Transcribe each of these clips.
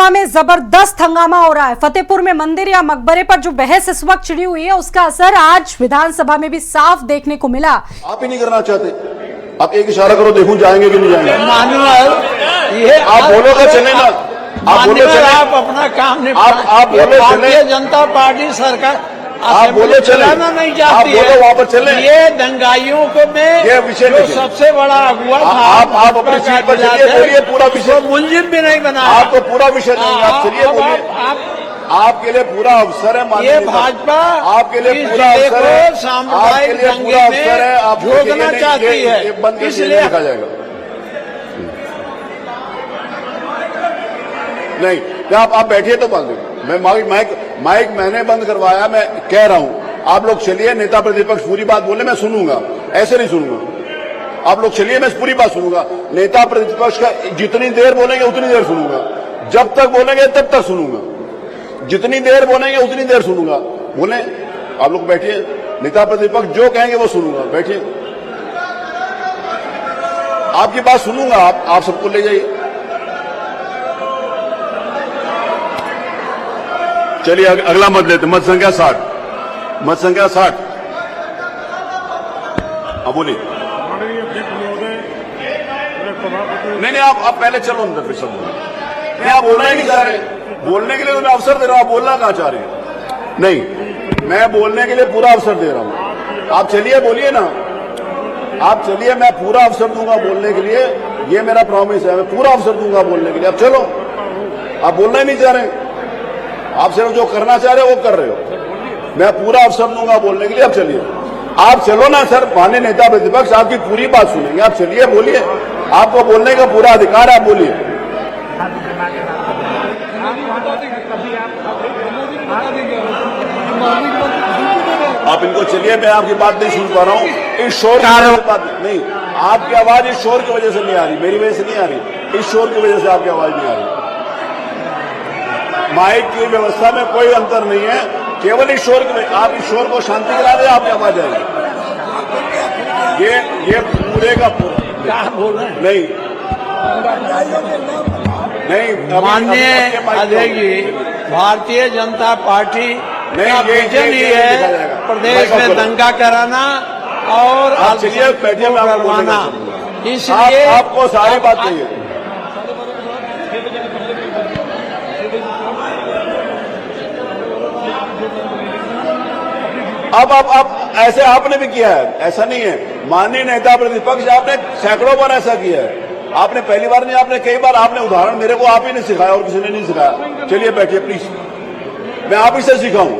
विधानसभा में जबरदस्त हंगामा हो रहा है। फतेहपुर में मंदिर या मकबरे पर जो बहस इस वक्त छिड़ी हुई है, उसका असर आज विधानसभा में भी साफ देखने को मिला। आप ही नहीं करना चाहते, आप एक इशारा करो, देखूं जाएंगे कि नहीं जाएंगे। मानव ये आप बोलो तो चले ना, आप बोलो चले, आप अपना काम नहीं, आप बोलो चले, भारतीय जनता पार्टी सरकार आप बोलो चले, चलाना नहीं चाहती आप बोलो वहाँ पर चले। ये दंगाइयों को में ये विषय जो सबसे बड़ा अगुआ था, आप अपनी सीट पर चलिए, बोलिए पूरा विषय, मुलजिम भी नहीं बना, आपको पूरा विषय नहीं, आप चलिए बोलिए। आपके लिए पूरा अवसर है, ये भाजपा आपके लिए पूरा अवसर है, आपके लिए पूरा अवसर है, आप झोंकना चाहती है, बंद इसलिए देखा जाएगा। नहीं, आप बैठिए तो बंद, मैं माइक मैंने बंद करवाया, मैं कह रहा हूं आप लोग चलिए, नेता प्रतिपक्ष पूरी बात बोले, मैं सुनूंगा, ऐसे नहीं सुनूंगा। आप लोग चलिए, मैं पूरी बात सुनूंगा। नेता प्रतिपक्ष का जितनी देर बोलेंगे उतनी देर सुनूंगा, जब तक बोलेंगे तब तक सुनूंगा, जितनी देर बोलेंगे उतनी देर सुनूंगा। बोले, आप लोग बैठिए, नेता प्रतिपक्ष जो कहेंगे वो सुनूंगा, बैठिए, आपकी बात सुनूंगा, आप सबको ले जाइए। चलिए अगला मत लेते, मत संख्या 60, मत संख्या 60। अब बोलिए। नहीं, आप पहले चलो अंदर, फिर सब बोलो। नहीं, आप बोलना ही नहीं चाह रहे, बोलने के लिए तो मैं अवसर दे रहा हूं, आप बोलना कहां चाह रहे हैं? नहीं, मैं बोलने के लिए पूरा अवसर दे रहा हूं, आप चलिए, बोलिए ना, आप चलिए, मैं पूरा अवसर दूंगा बोलने के लिए, ये मेरा प्रॉमिस है, मैं पूरा अवसर दूंगा बोलने के लिए। अब चलो, आप बोलना ही नहीं चाह रहे, आप सिर्फ जो करना चाह रहे हो वो कर रहे हो, मैं पूरा अवसर दूंगा बोलने के लिए। अब चलिए, आप चलो ना सर, माननीय नेता प्रतिपक्ष आपकी पूरी बात सुनेंगे, आप चलिए, बोलिए, आपको बोलने का पूरा अधिकार है, आप बोलिए। आप इनको चलिए, मैं आपकी बात नहीं सुन पा रहा हूँ, इस शोर की बात नहीं, आपकी आवाज इस शोर की वजह से नहीं आ रही, मेरी वजह से नहीं आ रही, इस शोर की वजह से आपकी आवाज नहीं आ रही। माइक की व्यवस्था में कोई अंतर नहीं है, केवल इस शोर की, आप इस शोर को शांति करा दे, आपकी आवाज आएगी। ये पूरे का पूरा क्या बोल रहे हैं? नहीं, माननीय अध्यक्ष जी, भारतीय जनता पार्टी का विजन ही है प्रदेश में दंगा कराना और करवाना, इसलिए आपको सारी बात चाहिए। अब ऐसे आपने भी किया है, ऐसा नहीं है, माननीय नेता प्रतिपक्ष आपने सैकड़ों बार ऐसा किया है, आपने पहली बार नहीं, आपने कई बार, आपने उदाहरण मेरे को आप ही ने सिखाया और किसी ने नहीं सिखाया। चलिए बैठिए प्लीज, मैं आप ही से सिखाऊं,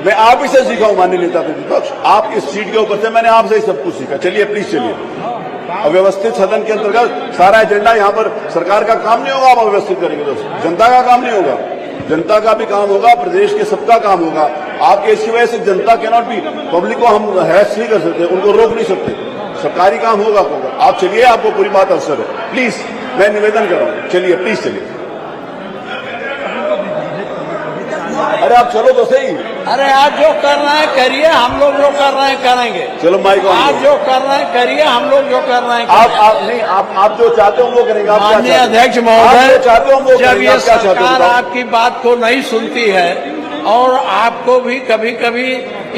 मैं आप ही से सिखाऊं माननीय नेता प्रतिपक्ष, आप इस सीट के ऊपर से, मैंने आपसे ही सब कुछ सीखा। चलिए प्लीज चलिए, अव्यवस्थित सदन के अंतर्गत सारा एजेंडा, यहाँ पर सरकार का काम नहीं होगा, आप अव्यवस्थित करेंगे तो जनता का काम नहीं होगा, जनता का भी काम होगा, प्रदेश के सबका काम होगा। आपके इसकी वजह से जनता के नॉट भी, पब्लिक को हम हैरेस नहीं कर सकते, उनको रोक नहीं सकते, सरकारी काम होगा। आप चलिए, आपको पूरी बात अवसर है, प्लीज मैं निवेदन कर रहा हूं, चलिए प्लीज चलिए। अरे आप चलो तो सही, अरे आप जो कर रहे हैं करिए, हम लोग जो कर रहे हैं करेंगे। चलो माइक, आप जो कर रहे हैं करिए, हम लोग जो कर रहे हैं आप जो चाहते हो वो करेंगे। माननीय अध्यक्ष महोदय, चाहते हो वो जब ये सरकार आपकी बात को नहीं सुनती है और आपको भी कभी कभी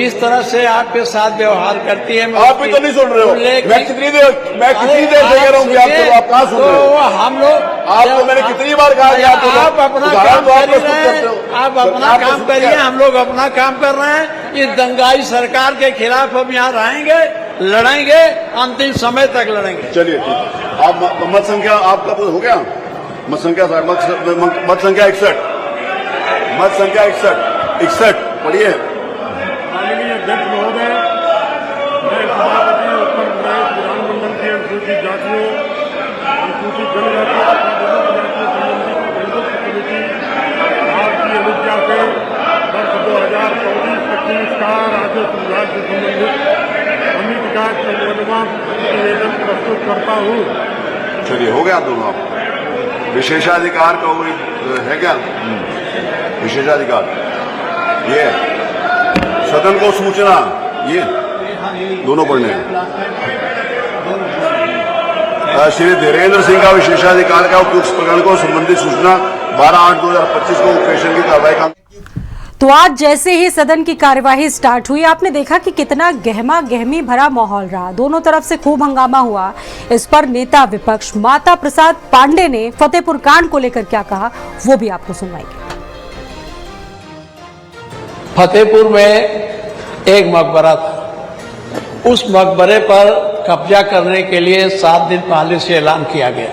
इस तरह से आपके साथ व्यवहार करती है, आप भी तो नहीं सुन रहे हो, मैं कितनी देर से कह रहा हूँ कि आप चलो, आप कहाँ सुन रहे हो? हम लोग, आपको मैंने कितनी बार कहा कि आप अपना काम करिए, आप अपना काम करिए, हम लोग अपना काम कर रहे हैं। इस दंगाई सरकार के खिलाफ हम यहाँ रहेंगे, लड़ेंगे, अंतिम समय तक लड़ेंगे। चलिए ठीक है, आप मत संख्या आपका तो हो गया, मत संख्या 61, मत संख्या 61 पढ़िए। माननीय अध्यक्ष महोदय, मैं सभापति उत्तर प्रदेश विधानमंडल के अनुसूचित जातियों, अनुसूचित जनजातियों तथा जनजातियों संबंधी समिति भारतीय अनुज्ञा से वर्ष 2024-25 का राजस्व विभाग से संबंधित समिति का 54वां निवेदन प्रस्तुत करता हूँ। चलिए, हो गया दोनों। आप विशेषाधिकार का कोई है क्या? विशेषाधिकार ये सदन को सूचना, ये दोनों पढ़ने हैं। श्री धीरेन्द्र सिंह का विशेषाधिकार का उपयुक्त प्रकरण को संबंधित सूचना 12/8/2025 को ऑपरेशन की कार्रवाई का। तो आज जैसे ही सदन की कार्यवाही स्टार्ट हुई, आपने देखा कि कितना गहमा गहमी भरा माहौल रहा। दोनों तरफ से खूब हंगामा हुआ। इस पर नेता विपक्ष माता प्रसाद पांडे ने फतेहपुर कांड को लेकर क्या कहा, वो भी आपको सुनाएंगे। फतेहपुर में एक मकबरा था। उस मकबरे पर कब्जा करने के लिए 7 दिन पहले से ऐलान किया गया।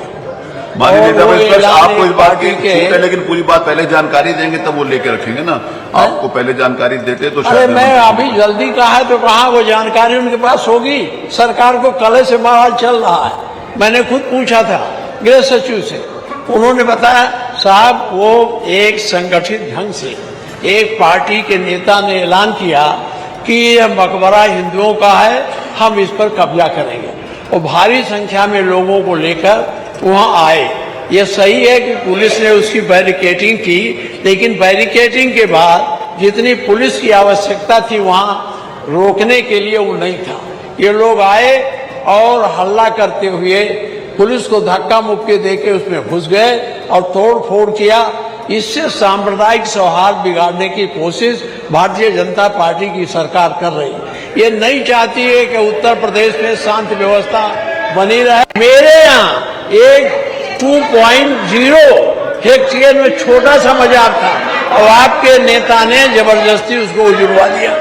माननीय नेता विपक्ष, आपको इस बात की छूट है, लेकिन पूरी बात पहले जानकारी देंगे तब वो लेके रखेंगे ना। आपको पहले जानकारी देते तो अरे मैं अभी जल्दी कहा है तो कहा वो जानकारी उनके पास होगी। सरकार को कल से बवाल चल रहा है। मैंने खुद पूछा था गृह सचिव से, उन्होंने बताया साहब वो एक संगठित ढंग से एक पार्टी के नेता ने ऐलान किया कि यह मकबरा हिंदुओं का है, हम इस पर कब्जा करेंगे। और भारी संख्या में लोगों को लेकर वहां आए। ये सही है कि पुलिस ने उसकी बैरिकेडिंग की, लेकिन बैरिकेडिंग के बाद जितनी पुलिस की आवश्यकता थी वहां रोकने के लिए वो नहीं था। ये लोग आए और हल्ला करते हुए पुलिस को धक्का मुक्की देके उसमें घुस गए और तोड़ फोड़ किया। इससे सांप्रदायिक सौहार्द बिगाड़ने की कोशिश भारतीय जनता पार्टी की सरकार कर रही है। ये नहीं चाहती है कि उत्तर प्रदेश में शांति व्यवस्था बनी रहे। मेरे यहाँ एक 2.0 हेक्टेयर में छोटा सा मजार था और आपके नेता ने जबरदस्ती उसको उजड़वा दिया।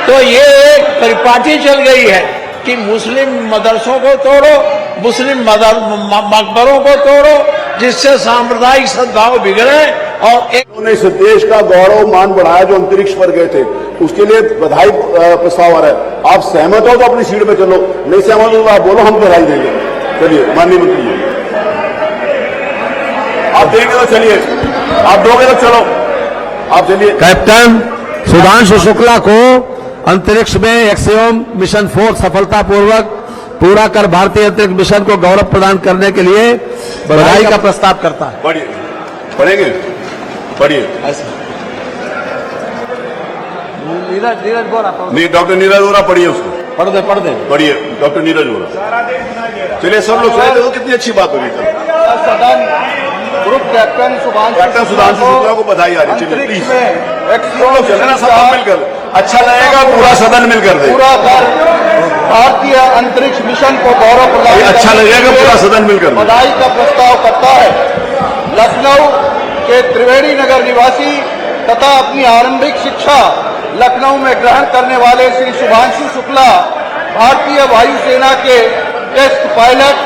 तो ये एक परिपाटी चल गई है कि मुस्लिम मदरसों को तोड़ो, मुस्लिम मकबरों को तोड़ो, जिससे सांप्रदायिक सद्भाव बिगड़े। और एक उन्होंने इस देश का गौरव मान बढ़ाया जो अंतरिक्ष पर गए थे, उसके लिए बधाई प्रस्ताव आ रहा है। आप सहमत हो तो अपनी सीट पे चलो, नहीं सहमत हो तो आप बोलो, हम बधाई देंगे। चलिए माननीय मंत्री जी, आप देंगे तो चलिए, आप दोगे तो चलो, आप चलिए। कैप्टन सुधांशु शुक्ला को अंतरिक्ष में एक्सियोम मिशन 4 सफलतापूर्वक पूरा कर भारतीय अंतरिक्ष मिशन को गौरव प्रदान करने के लिए बधाई का प्रस्ताव करता है। पढ़िए, पढ़ेंगे, पढ़िए। नहीं, डॉक्टर नीरज वोरा पढ़िए उसको, पढ़ दे पढ़िए डॉक्टर नीरज वोरा। चलिए सब लोग सुनाए, देखो कितनी अच्छी बात होगी। सदन ग्रुप कैप्टन सुधांशु शुक्ला को बधाई आ रही है। चलिए प्लीज सब लोग चलना, सब मिलकर अच्छा लगेगा, पूरा सदन मिलकर दे, पूरा कर भारतीय अंतरिक्ष मिशन को गौरव प्रदान, अच्छा लगेगा, पूरा सदन मिलकर बधाई का प्रस्ताव करता है। लखनऊ के त्रिवेणी नगर निवासी तथा अपनी आरंभिक शिक्षा लखनऊ में ग्रहण करने वाले श्री शुभांशु शुक्ला भारतीय वायुसेना के टेस्ट पायलट,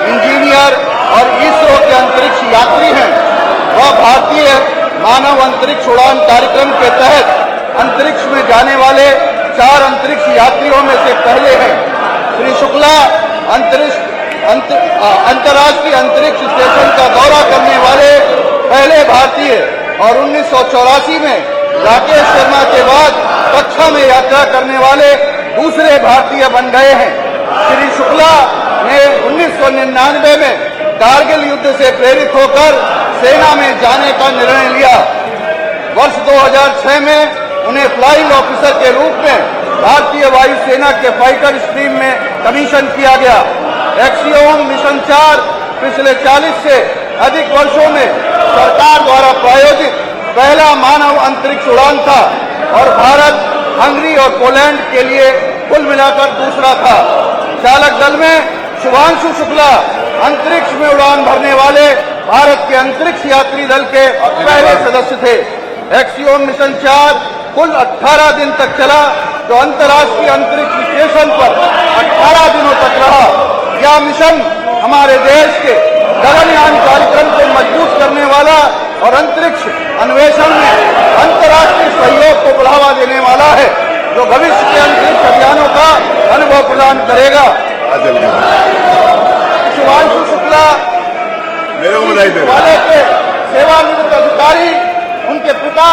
इंजीनियर और इसरो के अंतरिक्ष यात्री हैं। वह भारतीय मानव अंतरिक्ष उड़ान कार्यक्रम के तहत अंतरिक्ष में जाने वाले 4 अंतरिक्ष यात्रियों में से पहले हैं। श्री शुक्ला अंतर्राष्ट्रीय अंतरिक्ष स्टेशन का दौरा करने वाले पहले भारतीय और 1984 में राकेश शर्मा के बाद कक्षा में यात्रा करने वाले दूसरे भारतीय बन गए हैं। श्री शुक्ला ने 1999 में कारगिल युद्ध से प्रेरित होकर सेना में जाने का निर्णय लिया। वर्ष 2006 में उन्हें फ्लाइंग ऑफिसर के रूप में भारतीय वायुसेना के फाइटर स्ट्रीम में कमीशन किया गया। एक्सियोम मिशन 4 पिछले 40 से अधिक वर्षों में सरकार द्वारा प्रायोजित पहला मानव अंतरिक्ष उड़ान था और भारत, हंगरी और पोलैंड के लिए कुल मिलाकर दूसरा था। चालक दल में शुभांशु शुक्ला अंतरिक्ष में उड़ान भरने वाले भारत के अंतरिक्ष यात्री दल के पहले सदस्य थे। एक्सियोम मिशन 4 कुल 18 दिन तक चला, जो अंतर्राष्ट्रीय अंतरिक्ष स्टेशन पर 18 दिनों तक रहा। यह मिशन हमारे देश के गगनयान कार्यक्रम को मजबूत करने वाला और अंतरिक्ष अन्वेषण में अंतर्राष्ट्रीय सहयोग को बढ़ावा देने वाला है, जो भविष्य के अंतरिक्ष अभियानों का अनुभव प्रदान करेगा। शुभांशु शुक्ला मेरे को बधाई दे वाले के सेवानिवृत्त अधिकारी, उनके पिता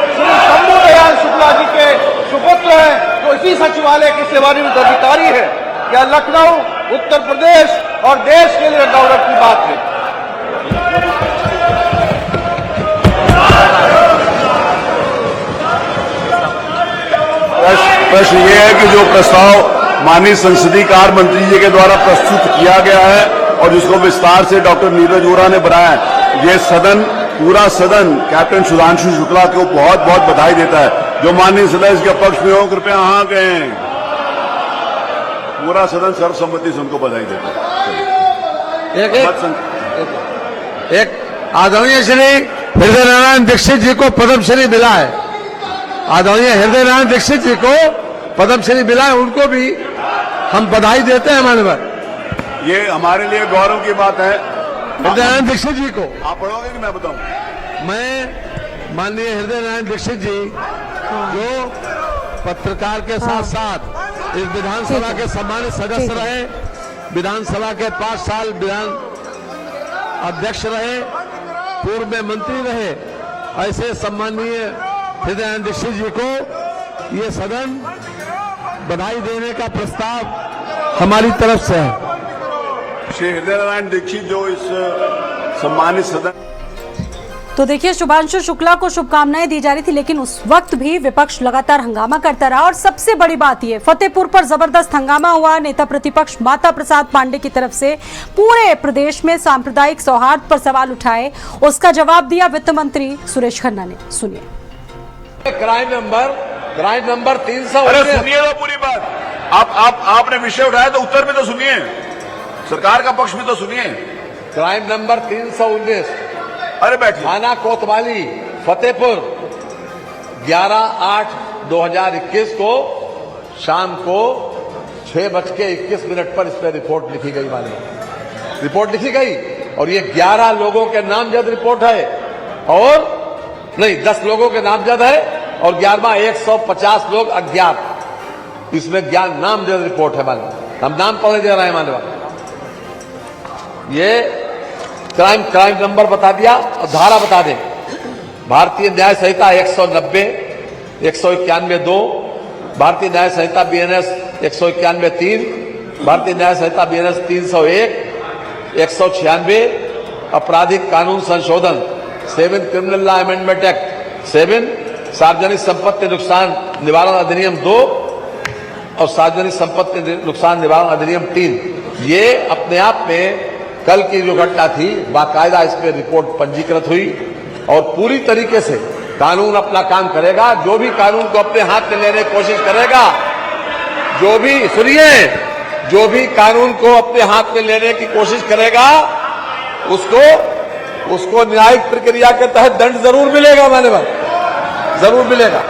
श्री शंभू दयाल शुक्ला जी के सुपुत्र हैं, जो इसी सचिवालय के सेवानिवृत्त अधिकारी है। यह लखनऊ, उत्तर प्रदेश और देश के लिए गौरव की बात है। प्रश्न ये है कि जो प्रस्ताव माननीय संसदीय कार्य मंत्री जी के द्वारा प्रस्तुत किया गया है और जिसको विस्तार से डॉक्टर नीरज वोरा ने बनाया, ये सदन पूरा सदन कैप्टन सुधांशु शुक्ला को बहुत बहुत बधाई देता है। जो माननीय सदस्य के पक्ष में हो कृपया हाँ कहें। पूरा सदन सर्वसम्मति से उनको बधाई देता है। एक आदरणीय श्री हृदय नारायण दीक्षित जी को पद्मश्री मिला है। आदरणीय हृदय नारायण दीक्षित जी को पद्मश्री मिला है, उनको भी हम बधाई देते हैं माननीय। ये हमारे लिए गौरव की बात है। हृदय नारायण दीक्षित जी को आप पढ़ोगे कि मैं बताऊं? मैं माननीय हृदय नारायण दीक्षित जी जो पत्रकार के साथ साथ इस विधानसभा के सम्मानित सदस्य रहे, विधानसभा के 5 साल विधान अध्यक्ष रहे, पूर्व में मंत्री रहे, ऐसे सम्मानीय हृदय नारायण दीक्षित जी को ये सदन बधाई देने का प्रस्ताव हमारी तरफ से है। श्री हृदय नारायण दीक्षित जो इस सम्मानित सदन। तो देखिए, शुभांशु शुक्ला को शुभकामनाएं दी जा रही थी, लेकिन उस वक्त भी विपक्ष लगातार हंगामा करता रहा। और सबसे बड़ी बात यह, फतेहपुर पर जबरदस्त हंगामा हुआ। नेता प्रतिपक्ष माता प्रसाद पांडे की तरफ से पूरे प्रदेश में सांप्रदायिक सौहार्द पर सवाल उठाए, उसका जवाब दिया वित्त मंत्री सुरेश खन्ना ने। सुनिए। Crime number 300। अरे सुनिए तो पूरी बात। आपने विषय उठाया तो उत्तर भी तो सुनिए, सरकार का पक्ष भी तो सुनिए। Crime number 319। अरे बैठिए। थाना कोतवाली फतेहपुर 11/8/2021 को शाम को 6:21 पर इस पर रिपोर्ट लिखी गई। रिपोर्ट लिखी गई और ये 11 लोगों के नामजद रिपोर्ट है, और नहीं 10 लोगों के नामजद है और 11वां 150 लोग अज्ञात। इसमें नामजद रिपोर्ट है मानव। हम नाम पढ़ने दे रहे हैं मानव। ये क्राइम नंबर बता दिया और धारा बता दें। भारतीय न्याय संहिता 190, 191(2), भारतीय न्याय संहिता BNS 191(3), भारतीय न्याय संहिता BNS 301, 196, आपराधिक कानून संशोधन 7 क्रिमिनल लॉ अमेंडमेंट एक्ट 7, सार्वजनिक संपत्ति नुकसान निवारण अधिनियम 2 और सार्वजनिक संपत्ति नुकसान निवारण अधिनियम 3। ये अपने आप में कल की जो घटना थी, बाकायदा इस पर रिपोर्ट पंजीकृत हुई और पूरी तरीके से कानून अपना काम करेगा। जो भी कानून को अपने हाथ में लेने की कोशिश करेगा, जो भी कानून को अपने हाथ में लेने की कोशिश करेगा, उसको न्यायिक प्रक्रिया के तहत दंड जरूर मिलेगा माननीय, जरूर मिलेगा।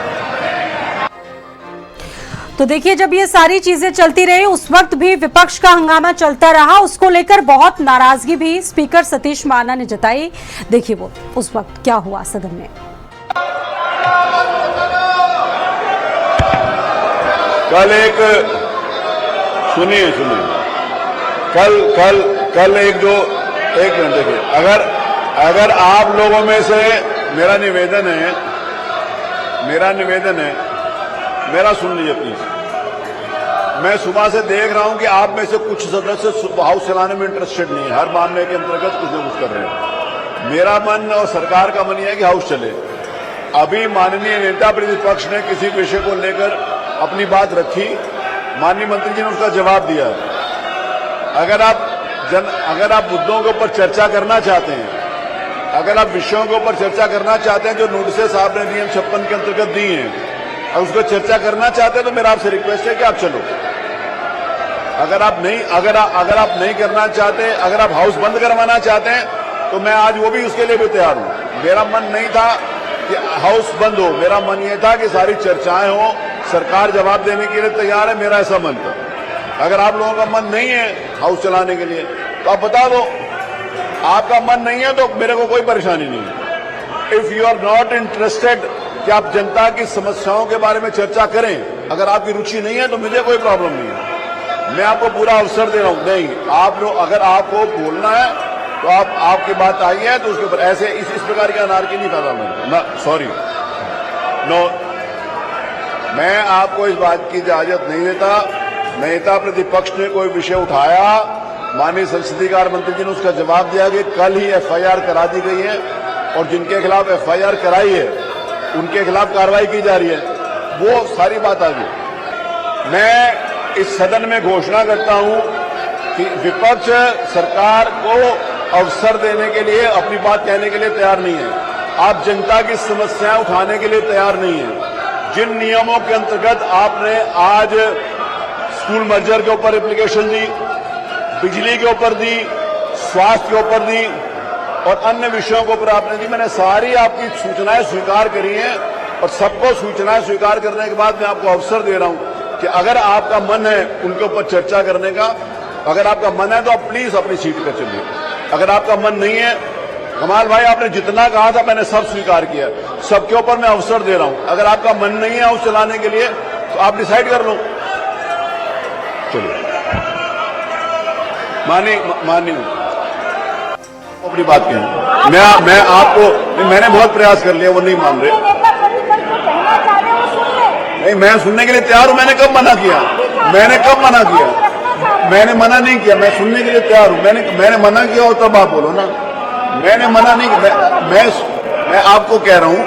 तो देखिए, जब ये सारी चीजें चलती रही, उस वक्त भी विपक्ष का हंगामा चलता रहा। उसको लेकर बहुत नाराजगी भी स्पीकर सतीश महाना ने जताई। देखिए वो उस वक्त क्या हुआ सदन में। कल एक सुनिए कल एक मिनट देखिए, अगर आप लोगों में से मेरा निवेदन है, मेरा सुन लीजिए प्लीज। मैं सुबह से देख रहा हूं कि आप में से कुछ सदस्य हाउस चलाने में इंटरेस्टेड नहीं है, हर मामले के अंतर्गत कुछ न कुछ कर रहे हैं। मेरा मन और सरकार का मन यह है कि हाउस चले। अभी माननीय नेता प्रतिपक्ष ने किसी विषय को लेकर अपनी बात रखी, माननीय मंत्री जी ने उसका जवाब दिया। अगर आप मुद्दों के ऊपर चर्चा करना चाहते हैं, अगर आप विषयों के ऊपर चर्चा करना चाहते हैं जो नोटिस आपने नियम 56 के अंतर्गत दी हैं, और उसको चर्चा करना चाहते हैं, तो मेरा आपसे रिक्वेस्ट है कि आप चलो। अगर आप नहीं करना चाहते, अगर आप हाउस बंद करवाना चाहते हैं, तो मैं आज वो भी उसके लिए भी तैयार हूं। मेरा मन नहीं था कि हाउस बंद हो, मेरा मन ये था कि सारी चर्चाएं हो, सरकार जवाब देने के लिए तैयार है, मेरा ऐसा मन था। अगर आप लोगों का मन नहीं है हाउस चलाने के लिए, तो आप बता दो। आपका मन नहीं है तो मेरे को कोई परेशानी नहीं है। If you are not interested कि आप जनता की समस्याओं के बारे में चर्चा करें, अगर आपकी रुचि नहीं है तो मुझे कोई प्रॉब्लम नहीं है। मैं आपको पूरा अवसर दे रहा हूं। नहीं, आप लोग अगर आपको बोलना है तो आपकी बात आई है, तो उसके ऊपर ऐसे इस प्रकार की अनारकी नहीं पैदा होना। सॉरी, नो, मैं आपको इस बात की इजाजत नहीं देता। नेता प्रतिपक्ष ने कोई विषय उठाया, माननीय संसदीय कार्य मंत्री जी ने उसका जवाब दिया कि कल ही FIR करा दी गई है और जिनके खिलाफ FIR कराई है उनके खिलाफ कार्रवाई की जा रही है। वो सारी बात आ गई। मैं इस सदन में घोषणा करता हूं कि विपक्ष सरकार को अवसर देने के लिए, अपनी बात कहने के लिए तैयार नहीं है। आप जनता की समस्याएं उठाने के लिए तैयार नहीं है। जिन नियमों के अंतर्गत आपने आज स्कूल मर्जर के ऊपर एप्लीकेशन दी, बिजली के ऊपर दी, स्वास्थ्य के ऊपर दी और अन्य विषयों के ऊपर आपने दी, मैंने सारी आपकी सूचनाएं स्वीकार करी हैं और सबको सूचनाएं स्वीकार करने के बाद मैं आपको अवसर दे रहा हूं कि अगर आपका मन है उनके ऊपर चर्चा करने का, अगर आपका मन है तो आप प्लीज अपनी सीट पर चलिए। अगर आपका मन नहीं है, कमाल भाई आपने जितना कहा था मैंने सब स्वीकार किया, सबके ऊपर मैं अवसर दे रहा हूं। अगर आपका मन नहीं है हाउस चलाने के लिए तो आप डिसाइड कर लो। चलिए मानी अपनी बात कही। मैं आपको मैंने बहुत प्रयास कर लिया, वो नहीं मान रहे। नहीं, मैं सुनने के लिए तैयार हूं। मैंने कब मना किया? मैंने कब मना किया? मैंने मना नहीं किया, मैं सुनने के लिए तैयार हूं। मैंने मना किया हो तब आप बोलो ना। मैंने मना नहीं किया। मैं आपको कह रहा हूं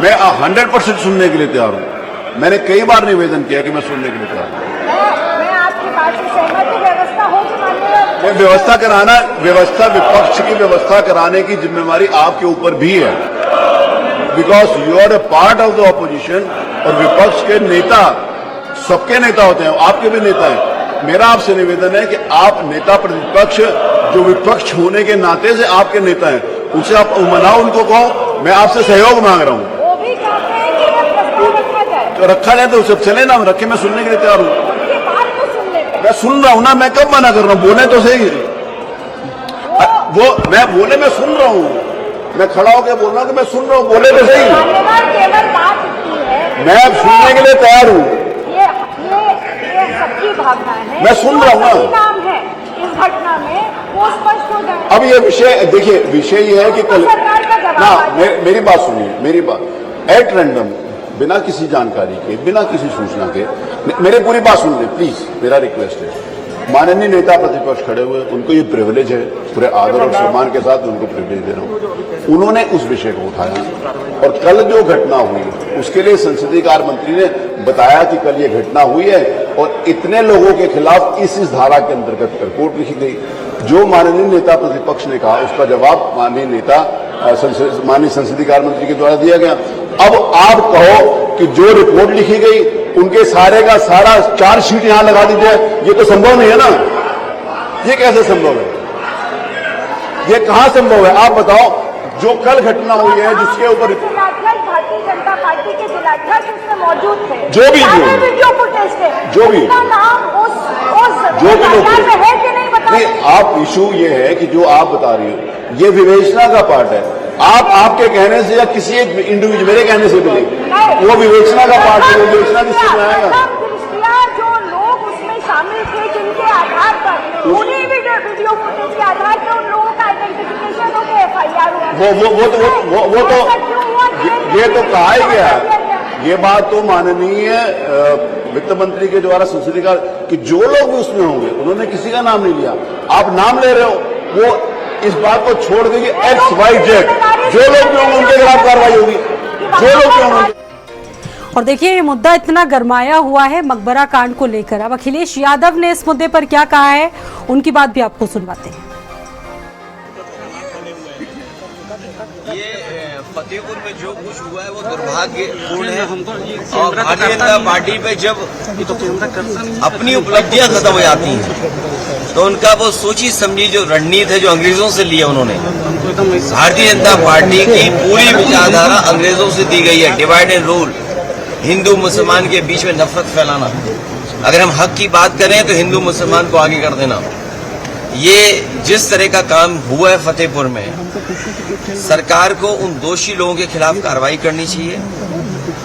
मैं 100% सुनने के लिए तैयार हूं। मैंने कई बार निवेदन किया कि मैं सुनने के लिए तैयार हूं। व्यवस्था विपक्ष की व्यवस्था कराने की जिम्मेवारी आपके ऊपर भी है, because you are a part of the opposition. और विपक्ष के नेता सबके नेता होते हैं, आपके भी नेता हैं। मेरा आपसे निवेदन है कि आप नेता प्रतिपक्ष, जो विपक्ष होने के नाते से आपके नेता हैं, उनसे आप मनाओ, उनको कहो मैं आपसे सहयोग मांग रहा हूं। वो भी कहते हैं कि ये प्रस्ताव रखा जाए। तो रखा जाए तो सब चले ना, रखे, मैं सुनने के लिए तैयार हूं। मैं सुन रहा हूं ना, मैं कब मना कर रहा हूं? बोले तो सही। वो मैं बोले मैं सुन रहा हूं, मैं खड़ा होकर बोल रहा हूं कि मैं सुन रहा हूं, बोले तो सही। केवल बात इतनी है, मैं अब सुनने के लिए तैयार हूं। ये सबकी भावना है। मैं सुन रहा हूं ना। नाम है इस घटना में वो स्पष्ट हो जाए। अब ये विषय देखिए, विषय ये है कि कल सरकार का जवाब ना, मेरी बात सुनिए, मेरी बात एट रैंडम, बिना किसी जानकारी के, बिना किसी सूचना के, मेरी पूरी बात सुन लें प्लीज, मेरा रिक्वेस्ट है। माननीय नेता प्रतिपक्ष खड़े हुए, उनको ये प्रिविलेज है, पूरे आदर और सम्मान के साथ उनको प्रिविलेज दे रहा हूं। उन्होंने उस विषय को उठाया और कल जो घटना हुई उसके लिए संसदीय कार्य मंत्री ने बताया कि कल ये घटना हुई है और इतने लोगों के खिलाफ इस धारा के अंतर्गत रिपोर्ट लिखी गई। जो माननीय नेता प्रतिपक्ष ने कहा उसका जवाब माननीय संसदीय कार्य मंत्री के द्वारा दिया गया। अब आप कहो कि जो रिपोर्ट लिखी गई उनके सारे का सारा चार्जशीट यहां लगा दीजिए, ये तो संभव नहीं है ना। ये कैसे संभव है? ये कहां संभव है? आप बताओ। जो कल घटना हुई है जिसके ऊपर भारतीय जनता पार्टी के जिलाध्यक्ष उसमें मौजूद थे, जो भी वीडियो फुटेज थे, जो भी नाम जो भी लोग है कि नहीं बता। नहीं, आप इशू ये है कि जो आप बता रही हो ये विवेचना का पार्ट है। आपके कहने से या किसी एक इंडिविजुअल मेरे कहने से भी नहीं, वो विवेचना का पार्ट है। विवेचना किससे में आएगा? जो लोग उसमें शामिल थे जिनके आधार पर उन्हीं वीडियो फुटेज के आधार पर उन लोगों का आइडेंटिफिकेशन हो गया, FIR हुआ। ये तो कहा ही गया। ये बात तो माननीय वित्त मंत्री के द्वारा संसदीय का कि जो लोग भी उसमें होंगे उन्होंने किसी का नाम नहीं लिया। आप नाम ले रहे हो, वो इस बात को छोड़ के XYZ जो लोग भी होंगे उनके खिलाफ कार्रवाई होगी, जो लोग भी होंगे। और देखिए ये मुद्दा इतना गरमाया हुआ है मकबरा कांड को लेकर। अब अखिलेश यादव ने इस मुद्दे पर क्या कहा है, उनकी बात भी आपको सुनवाते हैं। ये फतेहपुर में जो कुछ हुआ है वो दुर्भाग्यपूर्ण है। और भारतीय जनता पार्टी पे जब अपनी उपलब्धियां खत्म हो जाती हैं तो उनका वो सोची समझी जो रणनीति है जो अंग्रेजों से लिया उन्होंने। भारतीय जनता पार्टी की पूरी विचारधारा अंग्रेजों से दी गई है। डिवाइड एंड रूल, हिंदू मुसलमान के बीच में नफरत फैलाना। अगर हम हक की बात करें तो हिंदू मुसलमान को आगे कर देना। ये जिस तरह का काम हुआ है फतेहपुर में, सरकार को उन दोषी लोगों के खिलाफ कार्रवाई करनी चाहिए।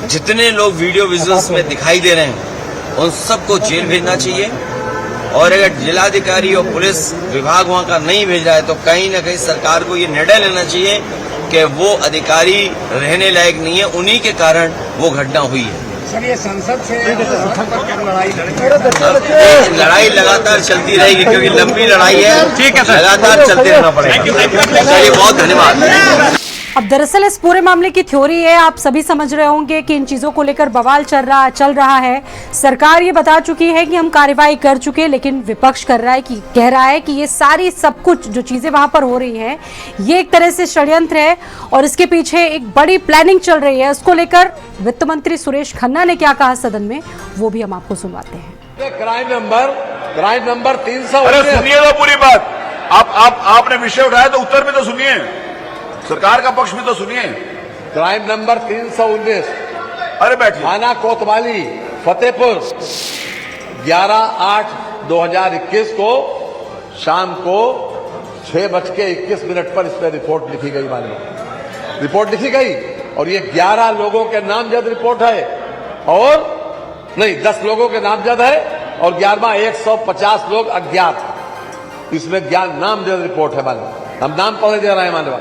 जितने लोग वीडियो विजुअल्स में दिखाई दे रहे हैं उन सबको जेल भेजना चाहिए। और अगर जिलाधिकारी और पुलिस विभाग वहां का नहीं भेज रहा है तो कहीं ना कहीं सरकार को ये निर्णय लेना चाहिए कि वो अधिकारी रहने लायक नहीं है, उन्हीं के कारण वो घटना हुई है। सर ये संसद से लड़ाई लगातार चलती रहेगी क्योंकि लंबी लड़ाई है। ठीक है, लगातार चलते रहना पड़ेगा। चलिए, बहुत धन्यवाद। अब दरअसल इस पूरे मामले की थ्योरी है, आप सभी समझ रहे होंगे कि इन चीजों को लेकर बवाल चल रहा है। सरकार ये बता चुकी है कि हम कार्रवाई कर चुके, लेकिन विपक्ष कह रहा है कि ये सारी सब कुछ जो चीजें वहां पर हो रही हैं ये एक तरह से षड्यंत्र है और इसके पीछे एक बड़ी प्लानिंग चल रही है। इसको लेकर वित्त मंत्री सुरेश खन्ना ने क्या कहा सदन में, वो भी हम आपको सुनवाते हैं। Crime number 300। अरे सुनिए तो पूरी बात, आपने विषय उठाया तो उत्तर में तो सुनिए, सरकार का पक्ष में तो सुनिए। Crime number 319। अरे बैठिए। थाना कोतवाली फतेहपुर 11/8/2021 को शाम को 6:21 पर इस पर रिपोर्ट लिखी गई। मालूम रिपोर्ट लिखी गई और ये 11 लोगों के नामजद रिपोर्ट है, और नहीं 10 लोगों के नामजद है और 11वां 150 लोग अज्ञात। इसमें नामजद रिपोर्ट है। मालूम हम नाम पढ़ने दे रहे हैं। मालूम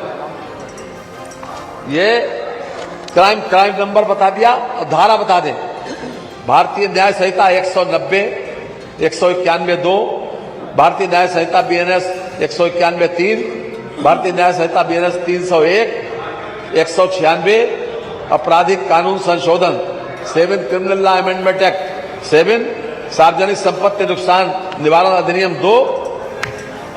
ये क्राइम नंबर बता दिया और धारा बता दें। भारतीय न्याय संहिता 190, 191(2), भारतीय न्याय संहिता BNS 191(3), भारतीय न्याय संहिता BNS 301, 196, आपराधिक कानून संशोधन 7 क्रिमिनल लॉ अमेंडमेंट एक्ट 7, सार्वजनिक संपत्ति नुकसान निवारण अधिनियम 2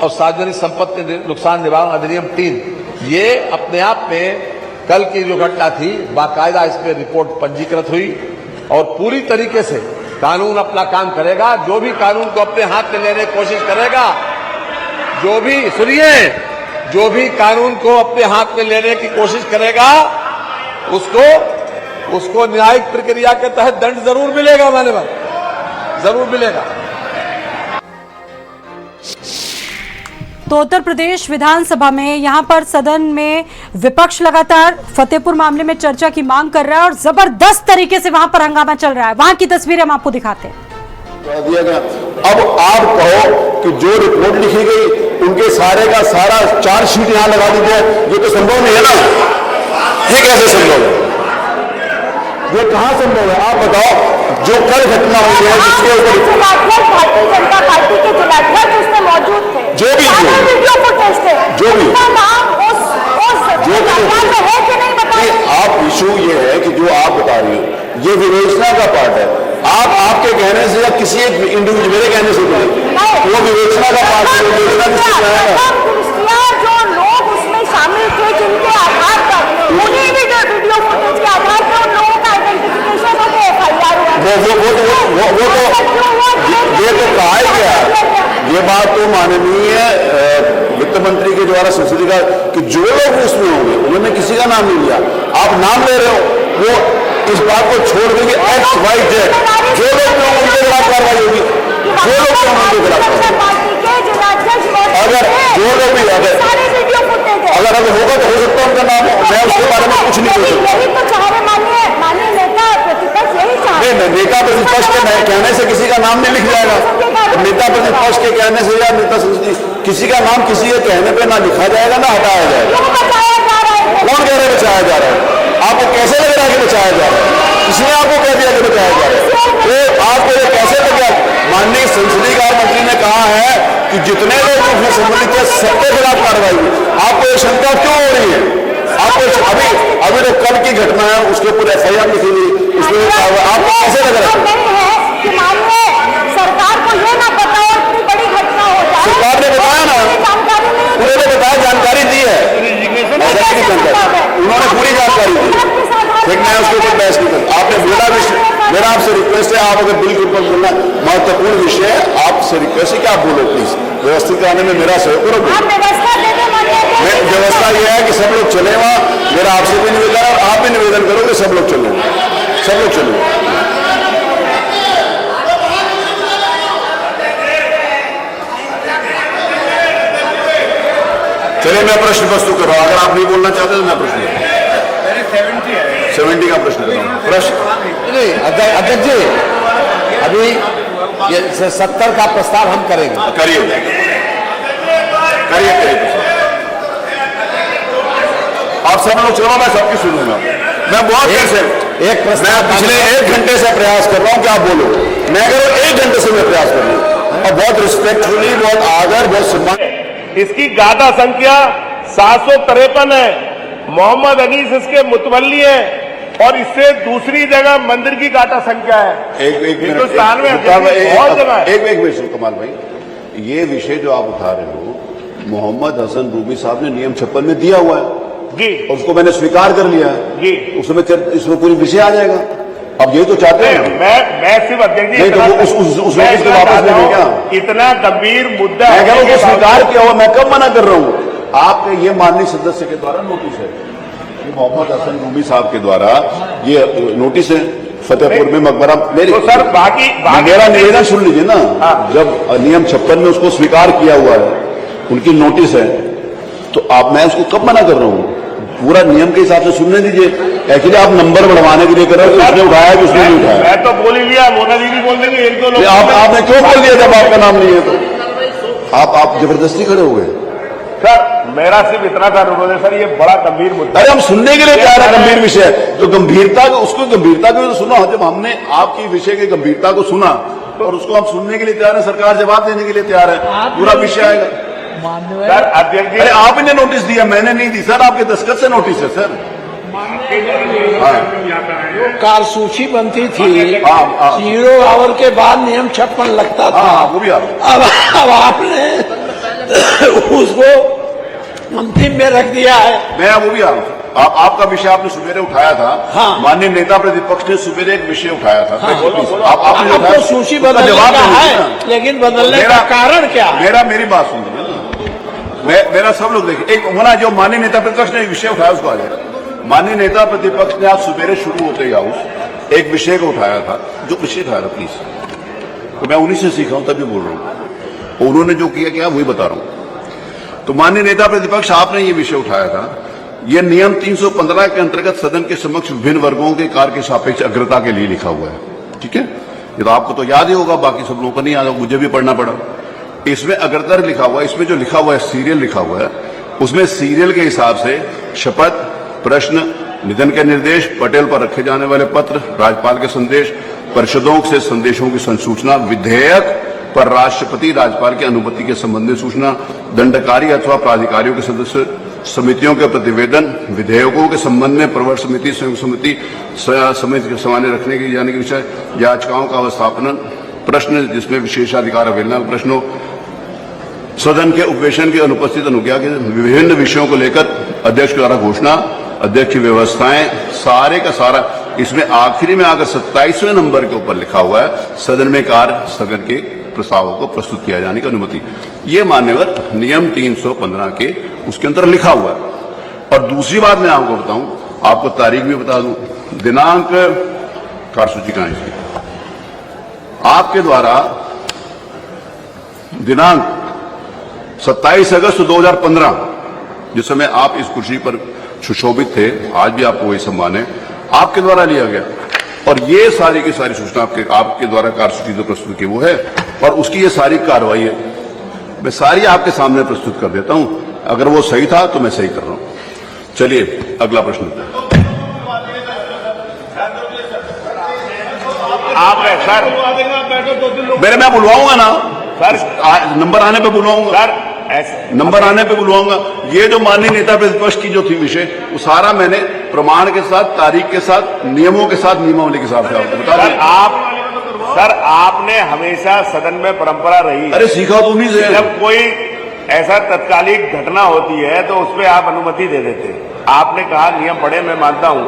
और सार्वजनिक संपत्ति नुकसान निवारण अधिनियम 3। ये अपने आप में कल की जो घटना थी, बाकायदा इस पर रिपोर्ट पंजीकृत हुई और पूरी तरीके से कानून अपना काम करेगा। जो भी कानून को अपने हाथ में लेने की कोशिश करेगा, जो भी कानून को अपने हाथ में लेने की कोशिश करेगा, उसको न्यायिक प्रक्रिया के तहत दंड जरूर मिलेगा। मानव जरूर मिलेगा। तो उत्तर प्रदेश विधानसभा में यहाँ पर सदन में विपक्ष लगातार फतेहपुर मामले में चर्चा की मांग कर रहा है और जबरदस्त तरीके से वहां पर हंगामा चल रहा है। वहां की तस्वीरें हम आपको दिखाते हैं। दिया गया। अब आप कहो कि जो रिपोर्ट लिखी गई उनके सारे का सारा चार्जशीट यहां लगा दी जाए, ये तो संभव नहीं है ना। ये कैसे संभव है? ये कहां संभव है? आप बताओ। जो कल घटना हुई है जिसके ऊपर भारतीय जनता पार्टी के जिलाध्यक्ष उसमें मौजूद थे, जो भी वीडियो फुटेज थे, जो भी नाम है कि नहीं बताइए। आप इशू ये है कि जो आप बता रही हो ये विवेचना का पार्ट है। आपके कहने से या किसी एक इंडिविजुअल मेरे कहने से वो विवेचना का पार्ट है। विवेचना किससे आएगा? जो लोग उसमें शामिल थे जिनके आधार पर उन्हीं वीडियो फुटेज के आधार पर उन लोगों का आइडेंटिफिकेशन होकर FIR ये तो कहा ही गया। ये बात तो माननीय वित्त मंत्री के द्वारा संसदीय का कि जो लोग उसमें होंगे उन्होंने किसी का नाम नहीं लिया। आप नाम ले रहे हो, वो इस बात को छोड़ देंगे XYZ जो लोग उनके खिलाफ कार्रवाई होगी। जो लोग उनके खिलाफ अगर जो लोग भी अगर होगा तो हो सकता है उनका नाम। मैं उसके बारे में कुछ नहीं बोल सकता। नहीं, नेता प्रतिपक्ष के कहने से किसी का नाम नहीं लिख जाएगा। नेता प्रतिपक्ष के कहने से या नेता किसी का नाम किसी के कहने पे ना लिखा जाएगा ना हटाया जाएगा। कौन कह रहे बचाया जा रहा है? आपको कैसे लग रहा है कि बचाया जा रहा है? किसने आपको कह दिया कि बचाया जा रहा है? तो आपको ये कैसे लग गया? माननीय संसदीय कार्य मंत्री ने कहा है कि जितने लोग उसमें संबंधित है सबके खिलाफ कार्रवाई हुई। आपको ये शंका क्यों हो रही है? आपको अभी तो कल की घटना है उसके ऊपर FIR लिखी गई, इसमें आपको कैसे लग रहा है? सरकार को ये ना पता हो इतनी बड़ी घटना हो जाए। सरकार ने बताया ना, पूरे ने बताया, जानकारी दी है, उन्होंने पूरी जानकारी दी। लेकिन मैं उसके ऊपर बहस नहीं करता। आपने बोला विषय, मेरा आपसे रिक्वेस्ट है, आप अगर बिल के ऊपर बोलना महत्वपूर्ण विषय है, आपसे रिक्वेस्ट है कि आप बोलो प्लीज। व्यवस्थित कराने में मेरा सहयोग करो। व्यवस्था यह है कि सब लोग चले वहां। मेरा आपसे भी निवेदन है और आप भी निवेदन करो कि सब लोग चले, सब लोग चले। चलिए मैं प्रश्न प्रस्तुत कर रहा हूं। अगर आप नहीं बोलना चाहते तो मैं प्रश्न 70 का प्रश्न कर रहा हूं। प्रश्न नहीं अध्यक्ष जी, अभी ये 70 का प्रस्ताव हम करेंगे। करिए। आप सब लोग चलो, मैं सबकी सुनूंगा। मैं बहुत देर से मैं पिछले 1 घंटे से प्रयास कर रहा हूं कि आप बोलो। मैं अगर 1 घंटे से मैं प्रयास कर रहा हूं और बहुत रिस्पेक्टफुली, बहुत आदर, बहुत सम्मान। इसकी गादा संख्या 753 है। मोहम्मद अनीस इसके मुतवल्ली है और इससे दूसरी जगह मंदिर की काटा संख्या है। एक हिंदुस्तान में बहुत जगह है। एक मिनट कमाल भाई, ये विषय जो आप उठा रहे हो मोहम्मद हसन रूमी साहब ने नियम 56 में दिया हुआ है जी, और उसको मैंने स्वीकार कर लिया है जी, उसमें इसमें पूरी विषय आ जाएगा। अब ये तो चाहते हैं मैं सिर्फ अध्यक्ष जी नहीं तो उस नोटिस को वापस लेंगे क्या? इतना गंभीर मुद्दा मैं कह रहा हूं स्वीकार किया हुआ, मैं कब मना कर रहा हूं? आपके ये माननीय सदस्य के द्वारा नोटिस है, ये मोहम्मद हसन रूमी साहब के द्वारा ये नोटिस है फतेहपुर में मकबरा। मेरी तो सर बाकी मेरा निवेदन सुन लीजिए ना, जब नियम 56 में उसको स्वीकार किया हुआ है, उनकी नोटिस है, तो आप मैं उसको कब मना कर रहा हूं? पूरा नियम के हिसाब से सुनने दीजिए। एक्चुअली आप नंबर बढ़वाने के लिए कर रहे हो कि उसने उठाया कि उसने नहीं उठाया। मैं तो बोल ही लिया, मोना दीदी बोल देंगे एक दो लोग। आपने क्यों बोल दिया जब आपका नाम नहीं है तो? आप जबरदस्ती खड़े हो गए। सर मेरा सिर्फ इतना सा अनुरोध है सर, ये बड़ा गंभीर मुद्दा। अरे हम सुनने के लिए तैयार है, गंभीर विषय तो गंभीरता उसको गंभीरता को तो सुनो। जब हमने आपकी विषय की गंभीरता को सुना और उसको हम सुनने के लिए तैयार है, सरकार जवाब देने के लिए तैयार है, पूरा विषय आएगा। सर अध्यक्ष जी, अरे आपने नोटिस दिया, मैंने नहीं दी सर, आपके दस्तखत से नोटिस है सर। कार्यसूची बनती थी, हाँ। 0 आवर के बाद नियम 56 लगता था। हाँ वो भी अब आपने उसको अंतिम में रख दिया है। मैं वो भी आपका विषय आपने सुबेरे उठाया था। हाँ। माननीय नेता प्रतिपक्ष ने सुबेरे एक विषय उठाया था। आपने आपको सूची बदलने का है, लेकिन बदलने का कारण क्या है? मेरी बात सुन लीजिए ना, मेरा सब लोग देखिए, एक होना जो माननीय नेता प्रतिपक्ष ने एक विषय उठाया उसको आ जाएगा। माननीय नेता प्रतिपक्ष ने आज सुबेरे शुरू होते ही हाउस एक विषय को उठाया था, जो विषय उठाया था प्लीज, तो मैं उन्हीं से सीखा हूं तभी बोल रहा हूं। उन्होंने जो किया क्या वही बता रहा हूं। तो माननीय नेता प्रतिपक्ष आपने ये विषय उठाया था, यह नियम 315 के अंतर्गत सदन के समक्ष विभिन्न वर्गों के कार्य के सापेक्ष अग्रता के लिए लिखा हुआ है। ठीक है, ये तो आपको तो याद ही होगा, बाकी सब लोगों को नहीं याद होगा, मुझे भी पढ़ना पड़ा। इसमें अग्रता लिखा हुआ है, इसमें जो लिखा हुआ है सीरियल लिखा हुआ है, उसमें सीरियल के हिसाब से शपथ, प्रश्न, निधन के निर्देश, पटेल पर रखे जाने वाले पत्र, राज्यपाल के संदेश, परिषदों से संदेशों की संसूचना, विधेयक पर राष्ट्रपति राज्यपाल की अनुमति के संबंध में सूचना, दंडकारी अथवा प्राधिकारियों के सदस्य समितियों के प्रतिवेदन, विधेयकों के संबंध में प्रवर समिति, संयुक्त समिति के सामान्य रखने के जाने के विषय, याचिकाओं का अवस्थापन, प्रश्न जिसमें विशेषाधिकार अवहेलना का प्रश्न हो, सदन के उपवेशन की अनुपस्थित अनुज्ञा के विभिन्न विषयों को लेकर अध्यक्ष द्वारा घोषणा, अध्यक्ष की व्यवस्थाएं, सारे का सारा इसमें आखिरी में आकर 27वें नंबर के ऊपर लिखा हुआ है, सदन में कार्य स्थगन के प्रस्तावों को प्रस्तुत किया जाने की अनुमति। ये मान्यवर नियम 315 के उसके अंदर लिखा हुआ है। और दूसरी बात मैं आपको बताऊं, आपको तारीख भी बता दूं, दिनांक कार्यसूची कहां है, आपके द्वारा दिनांक 27 अगस्त 2015, जिस समय आप इस कुर्सी पर सुशोभित थे, आज भी आपको वही सम्मान है, आपके द्वारा लिया गया। और ये सारी की सारी सूचना आपके द्वारा कार्यसूची जो प्रस्तुत की वो है, और उसकी ये सारी कार्रवाई है, मैं सारी आपके सामने प्रस्तुत कर देता हूं। अगर वो सही था तो मैं सही कर रहा हूं। चलिए अगला प्रश्न। आप सर मैं बुलवाऊंगा ना सर, नंबर आने पे बुलवाऊंगा सर, नंबर आने पे बुलवाऊंगा। ये जो माननीय नेता प्रतिपक्ष की जो थी विषय, वो सारा मैंने प्रमाण के साथ, तारीख के साथ, नियमों के साथ, नियमावली के साथ आपको बता दूं। सर आपने हमेशा सदन में परंपरा रही, अरे सीखा तो उन्हीं से। जब कोई ऐसा तत्कालिक घटना होती है तो उसपे आप अनुमति दे देते। आपने कहा नियम पढ़े, मैं मानता हूं,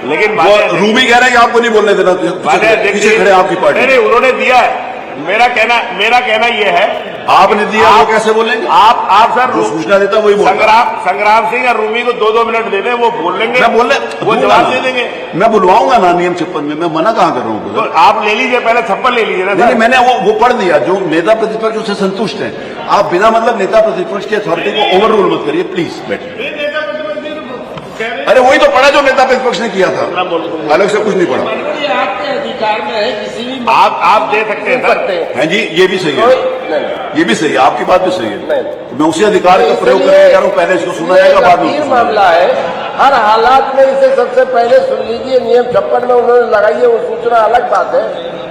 लेकिन रूबी कह रहे हैं कि आपको नहीं बोलने देना, पीछे खड़े आपकी पार्टी। नहीं, उन्होंने दिया है। मेरा कहना यह है, आपने दिया, वो कैसे बोलेंगे? आप सर जो सूचना देता वही बोलता। संग्राम सिंह और रूमी को 2-2 मिनट दे दें, वो बोल लेंगे, वो जवाब दे देंगे। मैं बुलवाऊंगा ना नियम 56 में, मैं मना कहां कर रहा हूं? तो आप ले लीजिए, पहले 56 ले लीजिए ना। नहीं, मैंने वो पढ़ दिया, जो नेता प्रतिपक्ष उससे संतुष्ट है। आप बिना मतलब नेता प्रतिपक्ष की अथॉरिटी को ओवर रूल मत करिए प्लीज, बैठिए। अरे वही तो पढ़ा जो नेता प्रतिपक्ष ने किया था, अलग से कुछ नहीं पढ़ा। आपके अधिकार में है, किसी भी आप दे सकते हैं सर। हैं जी, ये भी सही है, ये भी सही है, आपकी बात भी सही है। मैं उसी अधिकार का प्रयोग करने जा रहा हूं, पहले इसको सुना जाएगा, बाद में मामला है। हर हालात में इसे सबसे पहले सुन लीजिए। नियम 56 में उन्होंने लगाई है, वो सूचना अलग बात है।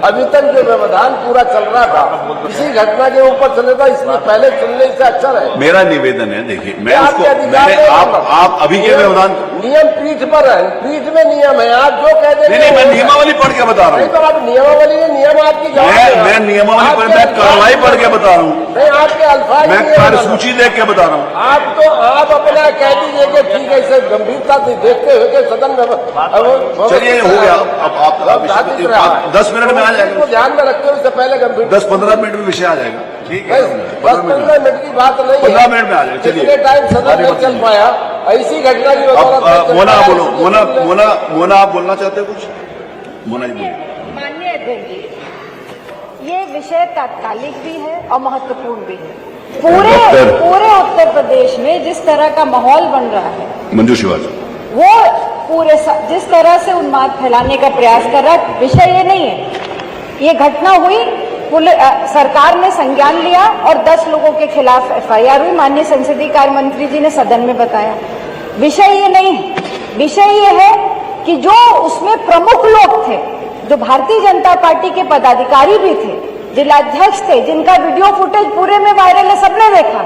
अभी तक जो व्यवधान पूरा चल रहा था इसी घटना के ऊपर चले था, इसमें पहले चुनने से अच्छा है। मेरा निवेदन है, देखिए मैं आपके उसको अधिकार मैंने है, आप अभी के व्यवधान नियम पीठ पर है, पीठ में नियम है, आप जो कह देंगे नहीं मैं नियमावली पढ़ के बता रहा नहीं हूँ। तो आप नियमावली नियम आपकी मैं नियमावली पढ़ मैं कार्रवाई पढ़ के बता रहा हूँ, नहीं आपके अल्फाज मैं कार्यसूची देख के बता रहा हूँ। आप अपना कह दीजिए कि ठीक है, इसे गंभीरता से देखते हुए कि सदन में चलिए हो गया, अब आप 10 मिनट में आ जाएगा, ध्यान में रखते हुए इससे पहले गंभीर 10-15 मिनट में विषय आ जाएगा। ठीक है, 10-15 मिनट की बात नहीं है, 15 मिनट में आ जाएगा। चलिए इतने टाइम सदन नहीं चल पाया, ऐसी घटना की अब मोना बोलो, मोना आप बोलना चाहते हो कुछ? मोना जी बोलिए। माननीय अध्यक्ष जी, ये विषय तात्कालिक भी है और महत्वपूर्ण भी है। पूरे उत्तर प्रदेश में जिस तरह का माहौल बन रहा है, मंजू शिवाजी, वो जिस तरह से उन्माद फैलाने का प्रयास कर रहा है, विषय ये नहीं है। ये घटना हुई, सरकार ने संज्ञान लिया और 10 लोगों के खिलाफ FIR हुई, माननीय संसदीय कार्य मंत्री जी ने सदन में बताया। विषय ये नहीं है, विषय ये है कि जो उसमें प्रमुख लोग थे, जो भारतीय जनता पार्टी के पदाधिकारी भी थे, जिलाध्यक्ष थे, जिनका वीडियो फुटेज पूरे में वायरल है, सबने देखा,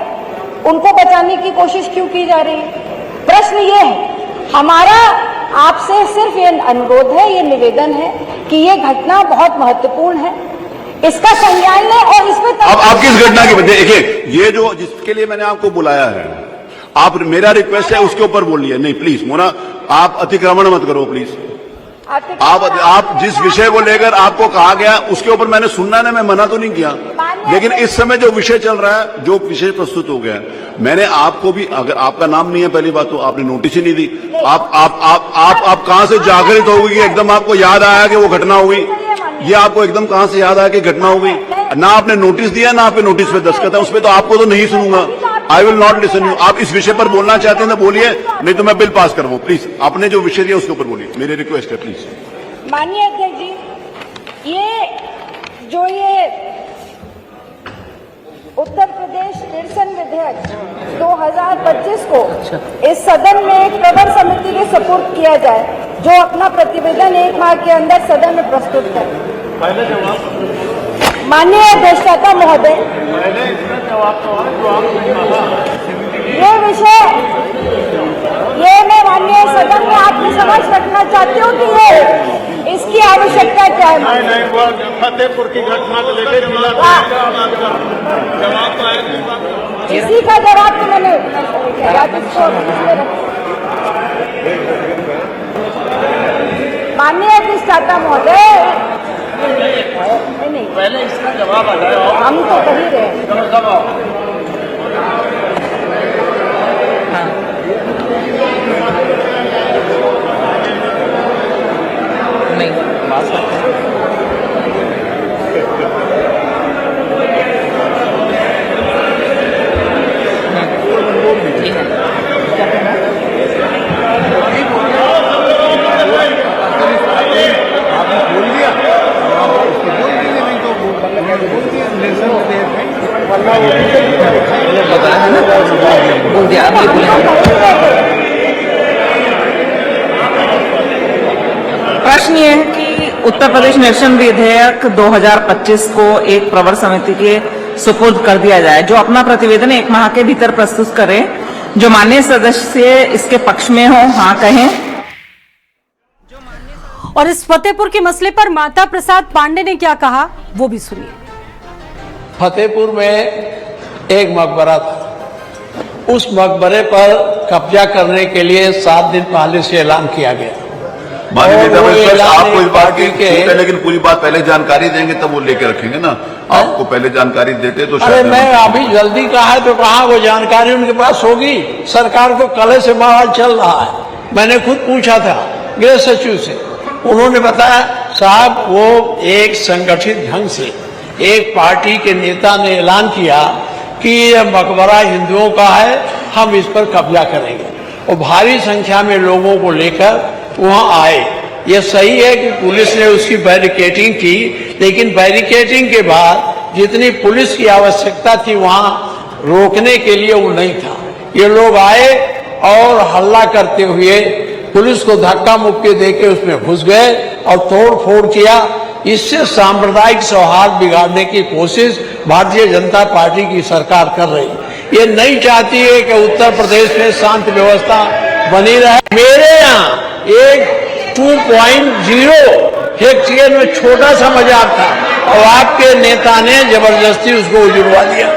उनको बचाने की कोशिश क्यों की जा रही है? प्रश्न ये है, हमारा आपसे सिर्फ ये अनुरोध है, ये निवेदन है कि ये घटना बहुत महत्वपूर्ण है, इसका संज्ञान लें और इसमें अब आप किस घटना की देखिए, ये जो जिसके लिए मैंने आपको बुलाया है, आप मेरा रिक्वेस्ट है उसके ऊपर बोलिए। नहीं प्लीज मोना, आप अतिक्रमण मत करो प्लीज। आप जिस विषय को लेकर आपको कहा गया उसके ऊपर मैंने सुनना है, मैं मना तो नहीं किया, लेकिन इस समय जो विषय चल रहा है, जो विषय प्रस्तुत हो गया, मैंने आपको भी, अगर आपका नाम नहीं है पहली बात तो आपने नोटिस ही नहीं दी। आप कहां से जागृत हो गई, एकदम आपको याद आया कि वो घटना हुई? ये आपको एकदम कहां से याद आया कि घटना हो गई? ना आपने नोटिस दिया, ना आपके नोटिस पे दस्तखत है, उसमें तो आपको तो नहीं सुनूंगा। I will not listen you. आप इस विषय पर बोलना चाहते हैं तो बोलिए, नहीं तो मैं बिल पास करवाऊं। प्लीज आपने जो विषय दिया उसके ऊपर बोलिए, मेरी रिक्वेस्ट है प्लीज। माननीय अध्यक्ष जी, ये उत्तर प्रदेश निरसन विधेयक 2025 को इस सदन में एक प्रवर समिति के सुपुर्द किया जाए, जो अपना प्रतिवेदन 1 माह के अंदर सदन में प्रस्तुत करे। माननीय अध्यक्षता महोदय, ये विषय मैं माननीय सदन में आपकी समझ रखना चाहती हूँ कि ये इसकी आवश्यकता क्या है। फतेहपुर की घटना को लेकर इसी का जवाब तो मैंने माननीय अधिष्ठाता महोदय, नहीं पहले इसका जवाब आ जाए, हम तो कह ही रहे प्रश्न ये है कि उत्तर प्रदेश निरसन विधेयक 2025 को एक प्रवर समिति के सुपुर्द कर दिया जाए, जो अपना प्रतिवेदन 1 माह के भीतर प्रस्तुत करे। जो माननीय सदस्य इसके पक्ष में हो, हाँ कहें। और इस फतेहपुर के मसले पर माता प्रसाद पांडे ने क्या कहा, वो भी सुनिए। फतेहपुर में एक मकबरा था, उस मकबरे पर कब्जा करने के लिए 7 दिन पहले से ऐलान किया गया। आपको इस बात की है, लेकिन पूरी बात पहले जानकारी देंगे तब वो लेके रखेंगे ना। आपको पहले जानकारी देते तो अरे मैं अभी जल्दी कहा है तो कहा वो जानकारी उनके पास होगी। सरकार को कले से बवाल चल रहा है। मैंने खुद पूछा था गृह सचिव से, उन्होंने बताया साहब वो एक संगठित ढंग से एक पार्टी के नेता ने ऐलान किया कि यह मकबरा हिंदुओं का है, हम इस पर कब्जा करेंगे, और भारी संख्या में लोगों को लेकर वहां आए। यह सही है कि पुलिस ने उसकी बैरिकेडिंग की, लेकिन बैरिकेडिंग के बाद जितनी पुलिस की आवश्यकता थी वहां रोकने के लिए वो नहीं था। ये लोग आए और हल्ला करते हुए पुलिस को धक्का मुक्की देके उसमें घुस गए और तोड़ फोड़ किया। इससे सांप्रदायिक सौहार्द बिगाड़ने की कोशिश भारतीय जनता पार्टी की सरकार कर रही है। ये नहीं चाहती है कि उत्तर प्रदेश में शांति व्यवस्था बनी रहे। मेरे यहाँ एक 2.0 हेक्टेयर में छोटा सा मजाक था और आपके नेता ने जबरदस्ती उसको उजड़वा दिया।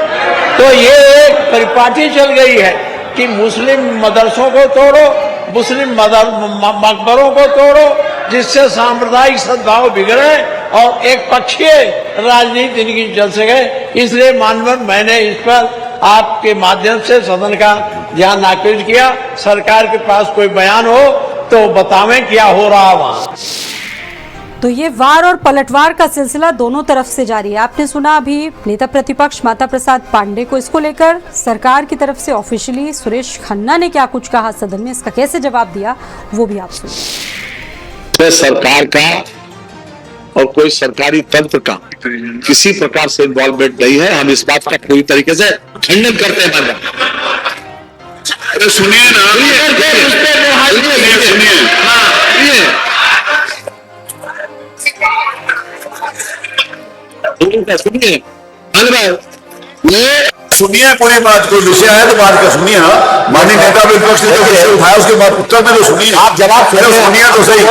तो ये एक परिपाटी चल गई है कि मुस्लिम मदरसों को तोड़ो, मुस्लिम मकबरों को तोड़ो, जिससे सांप्रदायिक सद्भाव बिगड़े और एक पक्षीय राजनीति इनकी चल सके। इसलिए माननीय मैंने इस पर आपके माध्यम से सदन का ध्यान आकर्षित किया। सरकार के पास कोई बयान हो तो बतावें क्या हो रहा वहां। तो ये वार और पलटवार का सिलसिला दोनों तरफ से जारी है। आपने सुना अभी नेता प्रतिपक्ष माता प्रसाद पांडे को, इसको लेकर सरकार की तरफ से ऑफिशियली सुरेश खन्ना ने क्या कुछ कहा सदन में, इसका कैसे जवाब दिया वो भी आप सुनिए। सरकार का और कोई सरकारी तंत्र का किसी प्रकार से इन्वॉल्वमेंट नहीं है। हम इस बात का पूरी तरीके से खंडन करते हैं। अरे सुनिए ना, सुनिए पूरी बात। कोई विषय है तो बात का सुनिए। माननीय नेता विपक्ष ने जो विषय उठाया उसके बाद उत्तर में तो सुनिए। आप जवाब सुनिए तो सही।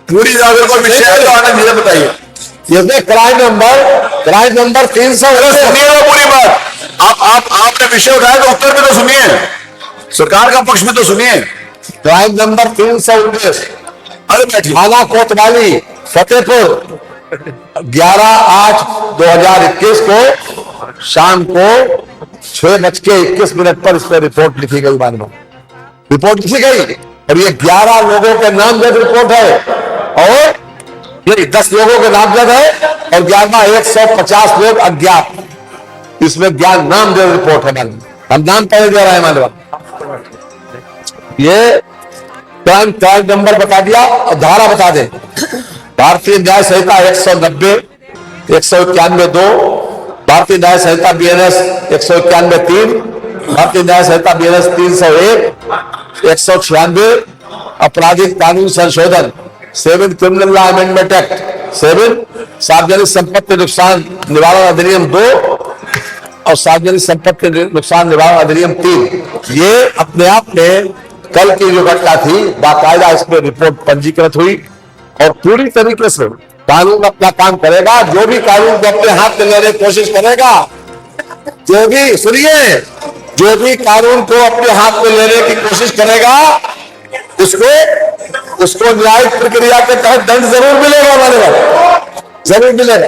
पूरी अगर कोई विषय है तो आनंद जी बताइए। ये क्राइम नंबर 300। सुनिए ना पूरी बात। आपने विषय उठाया तो उत्तर में तो सुनिए, सरकार का पक्ष में तो सुनिए। क्राइम नंबर 319 थाना कोतवाली फतेहपुर 11/8/2021 को शाम को 6:21 पर इस पर रिपोर्ट लिखी गई। रिपोर्ट लिखी गई और ये 11 लोगों के नामजद रिपोर्ट है और ये 10 लोगों के नामजद है और 11 150 लोग अज्ञात। इसमें ज्ञान नामजद रिपोर्ट है। हम नाम पहले दे रहे हैं मानव। ये क्राइम नंबर बता दिया और धारा बता दे। भारतीय न्याय संहिता 190, 191(2), भारतीय न्याय संहिता BNS 191(3), भारतीय न्याय संहिता BNS 301, 196, आपराधिक कानून संशोधन 7 क्रिमिनल लॉ अमेंडमेंट एक्ट 7, सार्वजनिक संपत्ति नुकसान निवारण अधिनियम 2 और सार्वजनिक संपत्ति नुकसान निवारण अधिनियम 3। ये अपने आप में कल की जो घटना थी बाकायदा इसमें रिपोर्ट पंजीकृत हुई और पूरी तरीके से कानून अपना काम करेगा। जो भी कानून को अपने हाथ में लेने की कोशिश करेगा, जो भी कानून को अपने हाथ में लेने की कोशिश करेगा उसको न्यायिक प्रक्रिया के तहत दंड जरूर मिलेगा। हमारे जरूर मिलेगा।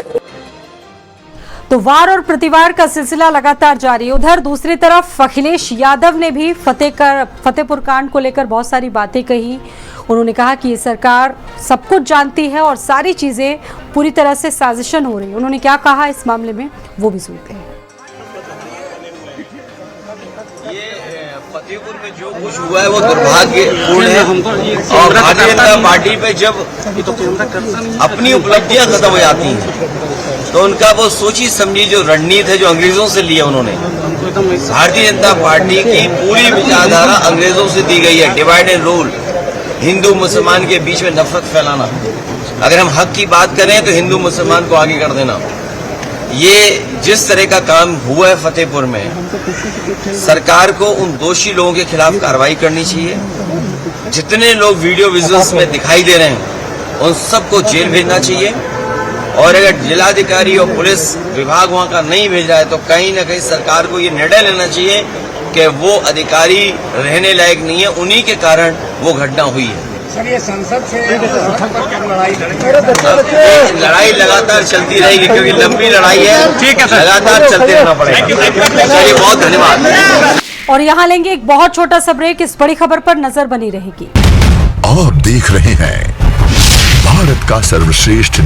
तो वार और प्रतिवार का सिलसिला लगातार जारी है। उधर दूसरी तरफ अखिलेश यादव ने भी फतेहपुर कांड को लेकर बहुत सारी बातें कही। उन्होंने कहा कि ये सरकार सब कुछ जानती है और सारी चीजें पूरी तरह से साजिशन हो रही है। उन्होंने क्या कहा इस मामले में वो भी सुनते हैं। फतेहपुर में जो कुछ हुआ है वो दुर्भाग्यपूर्ण है और भारतीय जनता पार्टी पे जब अपनी उपलब्धियां खत्म हो जाती हैं तो उनका वो सोची समझी जो रणनीति है जो अंग्रेजों से लिया उन्होंने। भारतीय जनता पार्टी की पूरी विचारधारा अंग्रेजों से दी गई है। डिवाइड एंड रूल, हिंदू मुसलमान के बीच में नफरत फैलाना, अगर हम हक की बात करें तो हिंदू मुसलमान को आगे कर देना। ये जिस तरह का काम हुआ है फतेहपुर में, सरकार को उन दोषी लोगों के खिलाफ कार्रवाई करनी चाहिए। जितने लोग वीडियो विजुअल्स में दिखाई दे रहे हैं उन सबको जेल भेजना चाहिए और अगर जिलाधिकारी और पुलिस विभाग वहां का नहीं भेज रहा है तो कहीं ना कहीं सरकार को ये निर्णय लेना चाहिए कि वो अधिकारी रहने लायक नहीं है, उन्हीं के कारण वो घटना हुई है। सर ये संसद से लड़ाई लगातार चलती रहेगी क्योंकि लंबी लड़ाई है। ठीक है, लगातार चलते रहना पड़ेगा। चलिए, बहुत धन्यवाद। और यहाँ लेंगे एक बहुत छोटा सा ब्रेक। इस बड़ी खबर पर नजर बनी रहेगी। और देख रहे हैं भारत का सर्वश्रेष्ठ